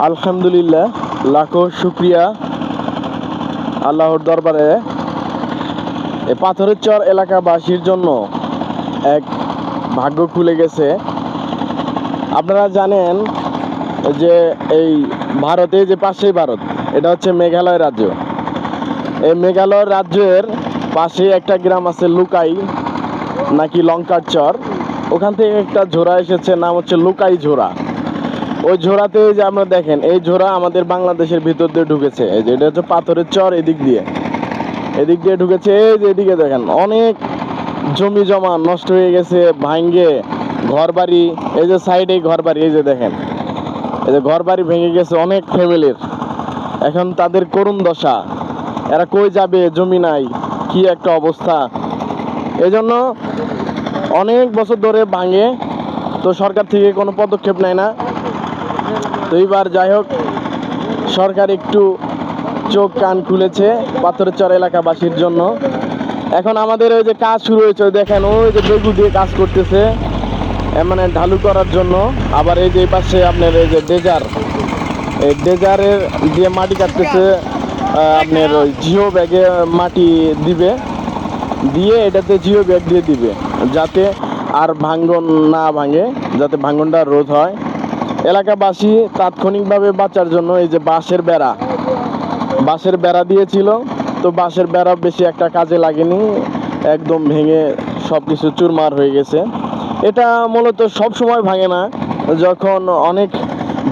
আলহামদুলিল্লাহ, লাখো শুক্রিয়া আল্লাহর দরবারে। এই পাথরের চর এলাকাবাসীর জন্য এক ভাগ্য খুলে গেছে। আপনারা জানেন যে এই ভারতে যে পাশেই ভারত, এটা হচ্ছে মেঘালয় রাজ্য। এই মেঘালয় রাজ্যের পাশে একটা গ্রাম আছে লুকাই নাকি লঙ্কার চর। ওখান থেকে একটা ঝোড়া এসেছে, নাম হচ্ছে লুকাই ঝোড়া। ওই ঝোড়াতে যে আমরা দেখেন, এই ঝোড়া আমাদের বাংলাদেশের ভিতর দিয়ে ঢুকেছে। এই যে এটা হচ্ছে পাথরের চর, এদিক দিয়ে ঢুকেছে। এই যে এদিকে দেখেন অনেক জমি জমা নষ্ট হয়ে গেছে, ভাঙ্গে ঘর বাড়ি। এই যে সাইডে ঘর বাড়ি, এই যে দেখেন, এই যে ঘর বাড়ি ভেঙে গেছে অনেক ফ্যামিলির। এখন তাদের করুণ দশা, এরা কই যাবে, জমি নাই, কি একটা অবস্থা। এজন্য অনেক বছর ধরে ভাঙে, তো সরকার থেকে কোনো পদক্ষেপ নেয় না। তো এইবার যাই হোক, সরকার একটু চোখ কান খুলেছে পাথরের চর এলাকাবাসীর জন্য। এখন আমাদের ওই যে কাজ শুরু হয়েছে, দেখেন ওই যে বেগু দিয়ে কাজ করতেছে, মানে ঢালু করার জন্য। আবার এই যে পাশে আপনার এই যে এই ডেজারের দিয়ে মাটি কাটতেছে। আপনার ওই জিও ব্যাগে মাটি দিবে, দিয়ে এটাতে জিও ব্যাগ দিয়ে দিবে, যাতে আর ভাঙ্গন না ভাঙে, যাতে ভাঙ্গনটা রোধ হয়। এলাকাবাসী তাৎক্ষণিকভাবে বাঁচার জন্য এই যে বাঁশের বেড়া দিয়েছিল, তো বাঁশের বেড়া বেশি একটা কাজে লাগেনি, একদম ভেঙে সব কিছু চুরমার হয়ে গেছে। এটা মূলত সব সময় ভাঙে না, যখন অনেক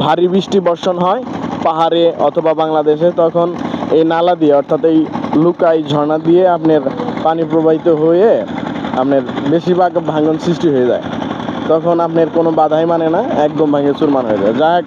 ভারী বৃষ্টি বর্ষণ হয় পাহাড়ে অথবা বাংলাদেশে, তখন এই নালা দিয়ে, অর্থাৎ এই লুকাই ঝর্ণা দিয়ে আপনার পানি প্রবাহিত হয়ে আপনার বেশিরভাগ ভাঙন সৃষ্টি হয়ে যায়। তখন আপনার কোনো বাধাই মানে না, একদম ভাঙে চুরমার হয়ে যায়। যাক।